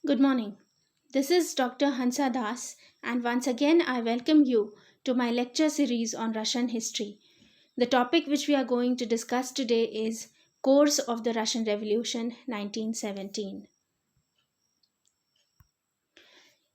Good morning. This is Dr. Hansa Das, and once again I welcome you to my lecture series on Russian history. The topic which we are going to discuss today is Course of the Russian Revolution 1917.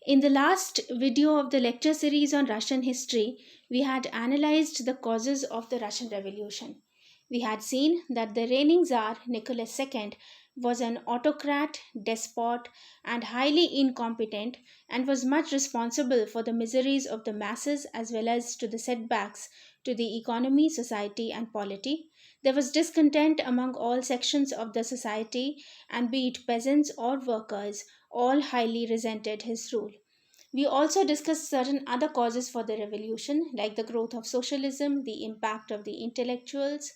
In the last video of the lecture series on Russian history, we had analyzed the causes of the Russian Revolution. We had seen that the reigning Tsar Nicholas II was an autocrat, despot, and highly incompetent, and was much responsible for the miseries of the masses as well as to the setbacks to the economy, society, and polity. There was discontent among all sections of the society, and be it peasants or workers, all highly resented his rule. We also discussed certain other causes for the revolution, like the growth of socialism, the impact of the intellectuals,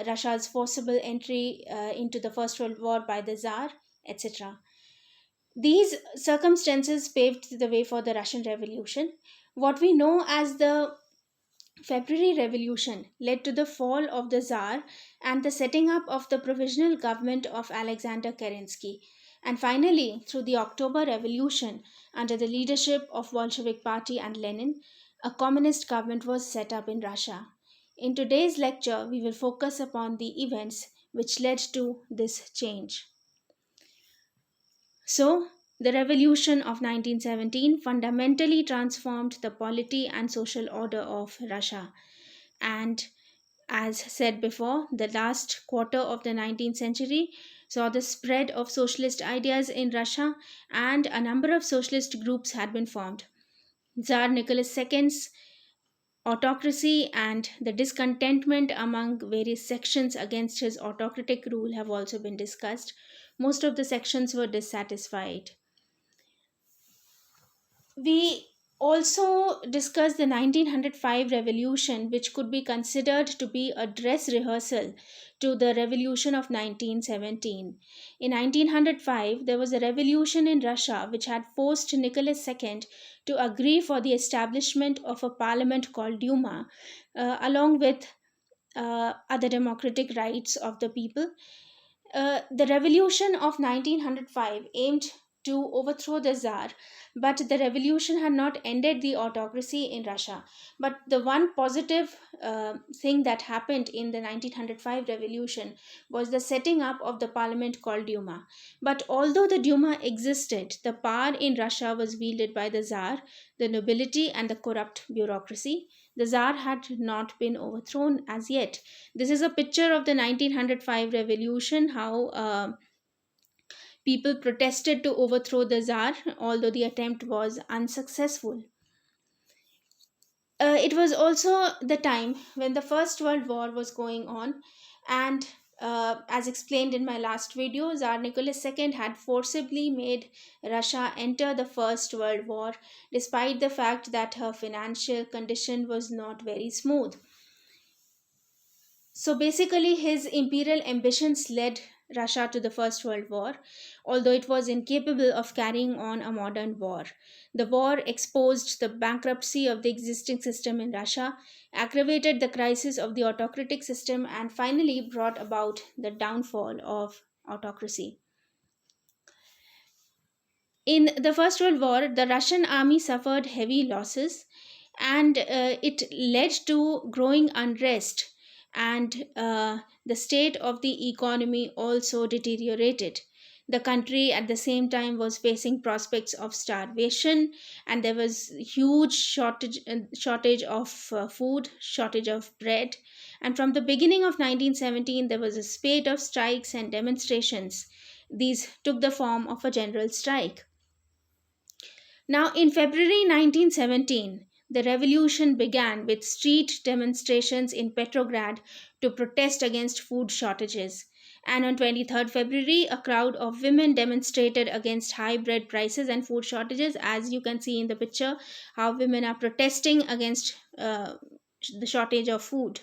Russia's forcible entry into the First World War by the Tsar, etc. These circumstances paved the way for the Russian Revolution. What we know as the February Revolution led to the fall of the Tsar and the setting up of the provisional government of Alexander Kerensky. And finally, through the October Revolution, under the leadership of Bolshevik Party and Lenin, a communist government was set up in Russia. In today's lecture, we will focus upon the events which led to this change. So, the revolution of 1917 fundamentally transformed the polity and social order of Russia. And as said before, the last quarter of the 19th century saw the spread of socialist ideas in Russia, and a number of socialist groups had been formed. Tsar Nicholas II's autocracy and the discontentment among various sections against his autocratic rule have also been discussed. Most of the sections were dissatisfied. We also discussed the 1905 revolution, which could be considered to be a dress rehearsal to the revolution of 1917. In 1905, there was a revolution in Russia which had forced Nicholas II to agree for the establishment of a parliament called Duma, along with other democratic rights of the people. The revolution of 1905 aimed to overthrow the Tsar, but the revolution had not ended the autocracy in Russia. But the one positive thing that happened in the 1905 revolution was the setting up of the parliament called Duma. But although the Duma existed, the power in Russia was wielded by the Tsar, the nobility, and the corrupt bureaucracy. The Tsar had not been overthrown as yet. This is a picture of the 1905 revolution, how people protested to overthrow the Tsar, although the attempt was unsuccessful. It was also the time when the First World War was going on, and as explained in my last video, Tsar Nicholas II had forcibly made Russia enter the First World War, despite the fact that her financial condition was not very smooth. So basically, his imperial ambitions led Russia to the First World War, although it was incapable of carrying on a modern war. The war exposed the bankruptcy of the existing system in Russia, aggravated the crisis of the autocratic system, and finally brought about the downfall of autocracy. In the First World War, the Russian army suffered heavy losses, and it led to growing unrest, and the state of the economy also deteriorated. The country at the same time was facing prospects of starvation, and there was huge shortage of food, shortage of bread. And from the beginning of 1917, there was a spate of strikes and demonstrations. These took the form of a general strike. Now, in February 1917, the revolution began with street demonstrations in Petrograd to protest against food shortages. And on 23rd February, a crowd of women demonstrated against high bread prices and food shortages. As you can see in the picture, how women are protesting against the shortage of food.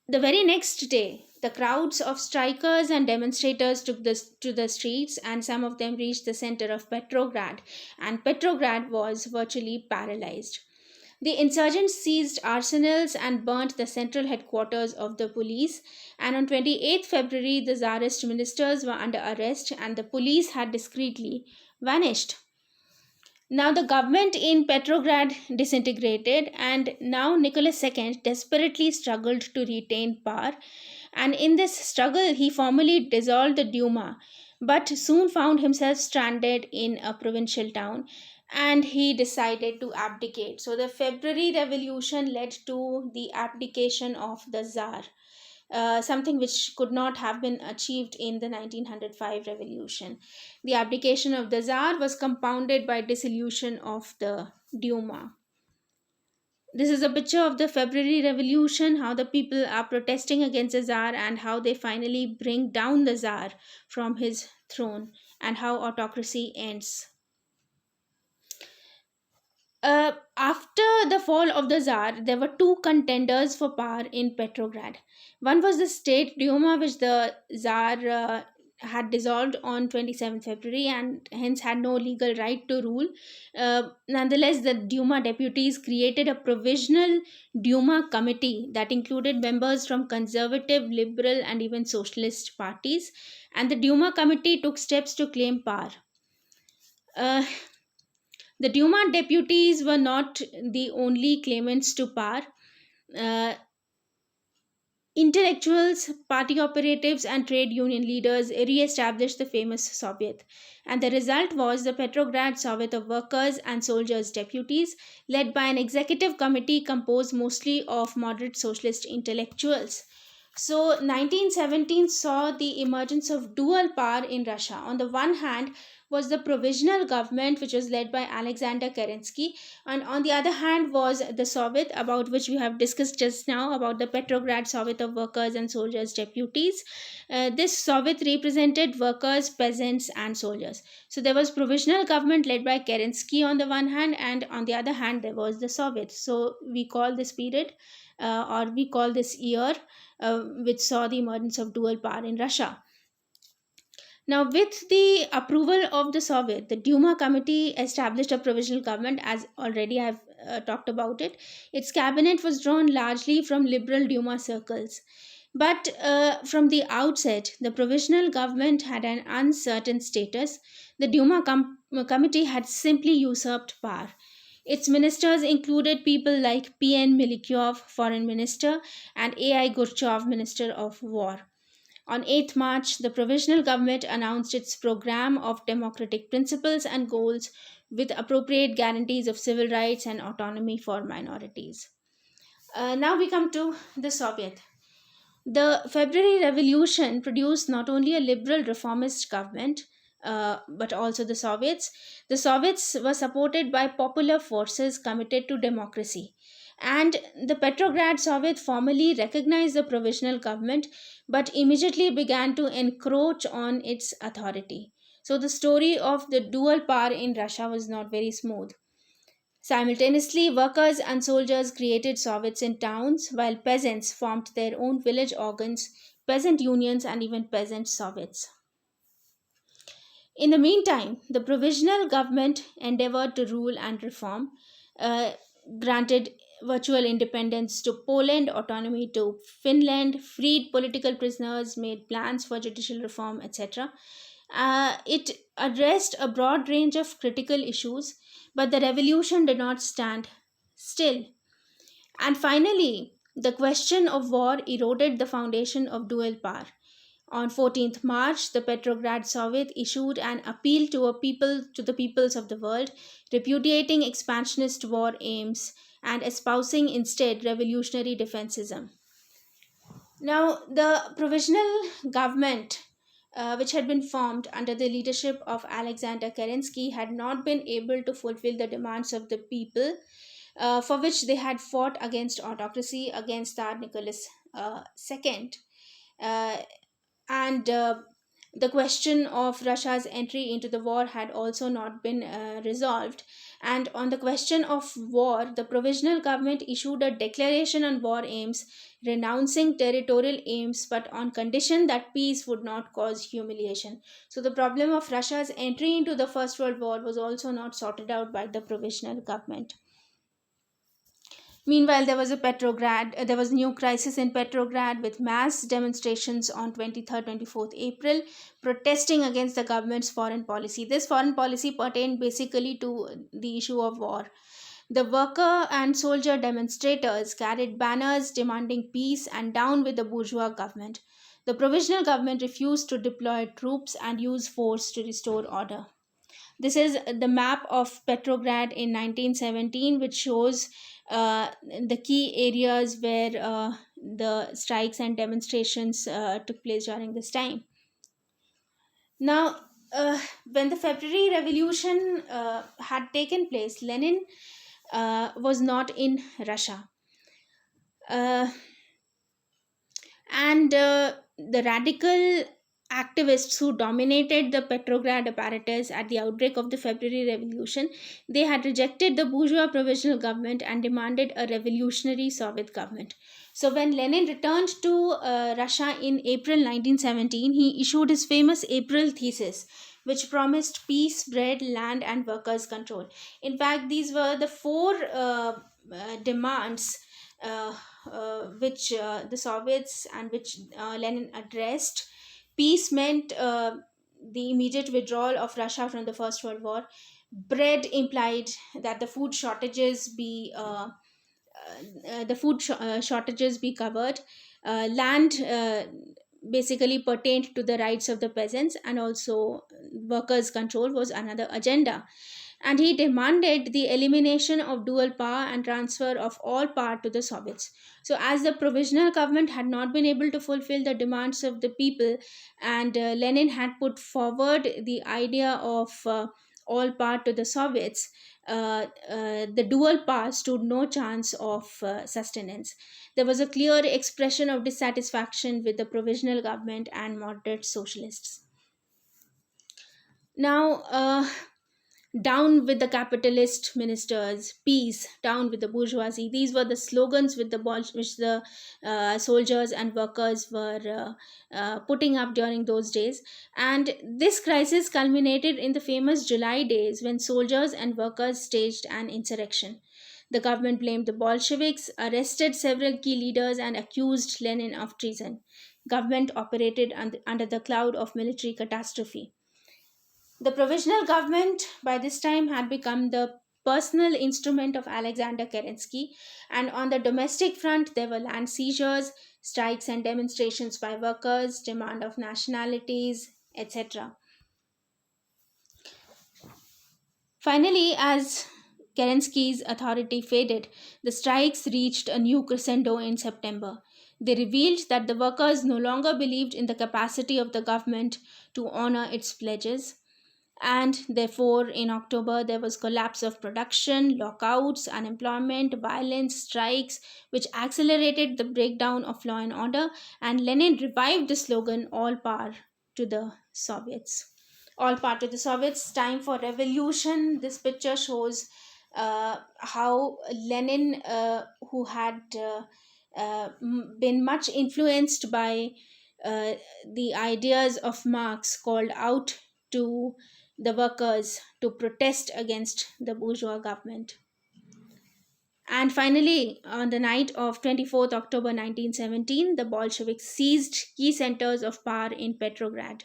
The very next day, the crowds of strikers and demonstrators to the streets, and some of them reached the center of Petrograd, and Petrograd was virtually paralyzed. The insurgents seized arsenals and burnt the central headquarters of the police. And on 28th February, the Tsarist ministers were under arrest and the police had discreetly vanished. Now, the government in Petrograd disintegrated, and now Nicholas II desperately struggled to retain power. And in this struggle, he formally dissolved the Duma, but soon found himself stranded in a provincial town and he decided to abdicate. So, the February Revolution led to the abdication of the Tsar, something which could not have been achieved in the 1905 revolution. The abdication of the Tsar was compounded by dissolution of the Duma. This is a picture of the February Revolution, how the people are protesting against the Tsar and how they finally bring down the Tsar from his throne and how autocracy ends. After the fall of the Tsar, there were two contenders for power in Petrograd. One was the state Duma, which the Tsar had dissolved on 27th February and hence had no legal right to rule. Nonetheless, the Duma deputies created a provisional Duma committee that included members from conservative, liberal, and even socialist parties. And the Duma committee took steps to claim power. Uh, the Duma deputies were not the only claimants to power. Uh, Intellectuals, party operatives, and trade union leaders re established the famous Soviet. And the result was the Petrograd Soviet of Workers and Soldiers Deputies, led by an executive committee composed mostly of moderate socialist intellectuals. So, 1917 saw the emergence of dual power in Russia. On the one hand, was the provisional government, which was led by Alexander Kerensky, and on the other hand was the Soviet, about which we have discussed just now, about the Petrograd Soviet of Workers and Soldiers Deputies. This Soviet represented workers, peasants, and soldiers. So there was provisional government led by Kerensky on the one hand, and on the other hand there was the Soviet. So we call this period, or we call this year, which saw the emergence of dual power in Russia. Now, with the approval of the Soviet, the Duma committee established a provisional government, as already I've talked about it. Its cabinet was drawn largely from liberal Duma circles. But from the outset, the provisional government had an uncertain status. The committee had simply usurped power. Its ministers included people like P.N. Milikyov, foreign minister, and A.I. Gurchov, minister of war. On 8th March, the provisional government announced its program of democratic principles and goals with appropriate guarantees of civil rights and autonomy for minorities. Now we come to the Soviet. The February Revolution produced not only a liberal reformist government, but also the Soviets. The Soviets were supported by popular forces committed to democracy. And the Petrograd Soviet formally recognized the provisional government but immediately began to encroach on its authority. So the story of the dual power in Russia was not very smooth. Simultaneously, workers and soldiers created Soviets in towns, while peasants formed their own village organs, peasant unions, and even peasant Soviets. In the meantime, the provisional government endeavored to rule and reform, uh, granted virtual independence to Poland, autonomy to Finland, freed political prisoners, made plans for judicial reform, etc. It addressed a broad range of critical issues, but the revolution did not stand still. And finally, the question of war eroded the foundation of dual power. On 14th March, the Petrograd Soviet issued an appeal to the peoples of the world, repudiating expansionist war aims and espousing instead revolutionary defensism. Now, the provisional government, which had been formed under the leadership of Alexander Kerensky, had not been able to fulfill the demands of the people, for which they had fought against autocracy, against Tsar Nicholas II. Uh, and The question of Russia's entry into the war had also not been resolved. And on the question of war, the provisional government issued a declaration on war aims, renouncing territorial aims, but on condition that peace would not cause humiliation. So the problem of Russia's entry into the First World War was also not sorted out by the provisional government. Meanwhile, there was a there was new crisis in Petrograd with mass demonstrations on 23rd, 24th April, protesting against the government's foreign policy. This foreign policy pertained basically to the issue of war. The worker and soldier demonstrators carried banners demanding peace and down with the bourgeois government. The provisional government refused to deploy troops and use force to restore order. This is the map of Petrograd in 1917, which shows the key areas where the strikes and demonstrations took place during this time. Now, when the February Revolution had taken place, Lenin was not in Russia. Uh, and the radical activists who dominated the Petrograd apparatus at the outbreak of the February Revolution, they had rejected the bourgeois provisional government and demanded a revolutionary Soviet government. So when Lenin returned to Russia in April 1917, he issued his famous April Thesis, which promised peace, bread, land, and workers' control. In fact, these were the four demands which the Soviets and which Lenin addressed. Peace meant the immediate withdrawal of Russia from the First World War. Bread implied that the shortages be covered. Land basically pertained to the rights of the peasants, and also workers' control was another agenda. And he demanded the elimination of dual power and transfer of all power to the Soviets. So, as the provisional government had not been able to fulfill the demands of the people, and Lenin had put forward the idea of all power to the Soviets, the dual power stood no chance of sustenance. There was a clear expression of dissatisfaction with the provisional government and moderate socialists. Now, down with the capitalist ministers, peace, down with the bourgeoisie. These were the slogans which the soldiers and workers were putting up during those days. And this crisis culminated in the famous July days when soldiers and workers staged an insurrection. The government blamed the Bolsheviks, arrested several key leaders, and accused Lenin of treason. Government operated under the cloud of military catastrophe. The provisional government by this time had become the personal instrument of Alexander Kerensky, and on the domestic front, there were land seizures, strikes and demonstrations by workers, demand of nationalities, etc. Finally, as Kerensky's authority faded, the strikes reached a new crescendo in September. They revealed that the workers no longer believed in the capacity of the government to honor its pledges, and therefore in October there was collapse of production, lockouts, unemployment, violence, strikes, which accelerated the breakdown of law and order. And Lenin revived the slogan, all power to the Soviets. All power to the Soviets, time for revolution. This picture shows how Lenin, who had been much influenced by uh, the ideas of Marx, called out to the workers to protest against the bourgeois government. And finally, on the night of 24th October 1917, the Bolsheviks seized key centers of power in Petrograd.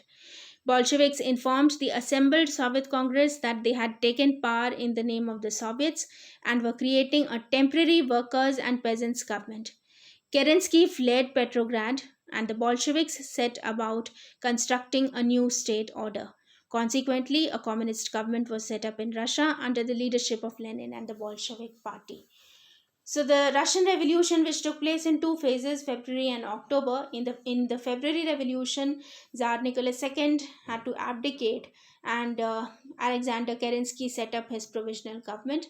Bolsheviks informed the assembled Soviet Congress that they had taken power in the name of the Soviets and were creating a temporary workers' and peasants' government. Kerensky fled Petrograd, and the Bolsheviks set about constructing a new state order. Consequently, a communist government was set up in Russia under the leadership of Lenin and the Bolshevik Party. So the Russian Revolution, which took place in two phases, February and October. In the February Revolution, Tsar Nicholas II had to abdicate, and Alexander Kerensky set up his provisional government.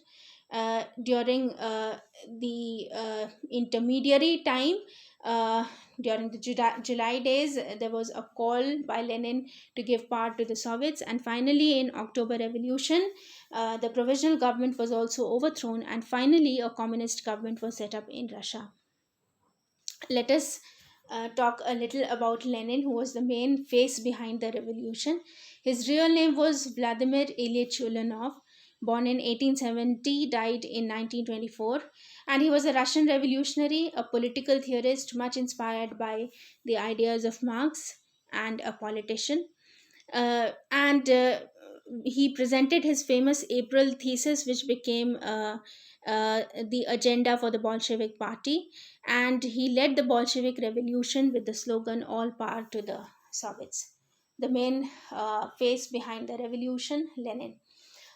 During the intermediary time, uh, during the July days, there was a call by Lenin to give power to the Soviets, and finally, in October Revolution, the provisional government was also overthrown, and finally, a communist government was set up in Russia. Let us talk a little about Lenin, who was the main face behind the revolution. His real name was Vladimir Ilyich Ulyanov, born in 1870, died in 1924. And he was a Russian revolutionary, a political theorist, much inspired by the ideas of Marx, and a politician. And he presented his famous April thesis, which became the agenda for the Bolshevik Party. And he led the Bolshevik Revolution with the slogan "All power to the Soviets." The main face behind the revolution, Lenin.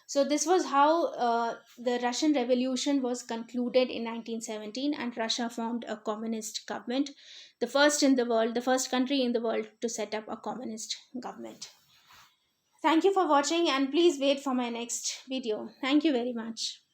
So this was how the Russian Revolution was concluded in 1917, and Russia formed a communist government, the first in the world, the first country in the world to set up a communist government. Thank you for watching, and please wait for my next video. Thank you very much.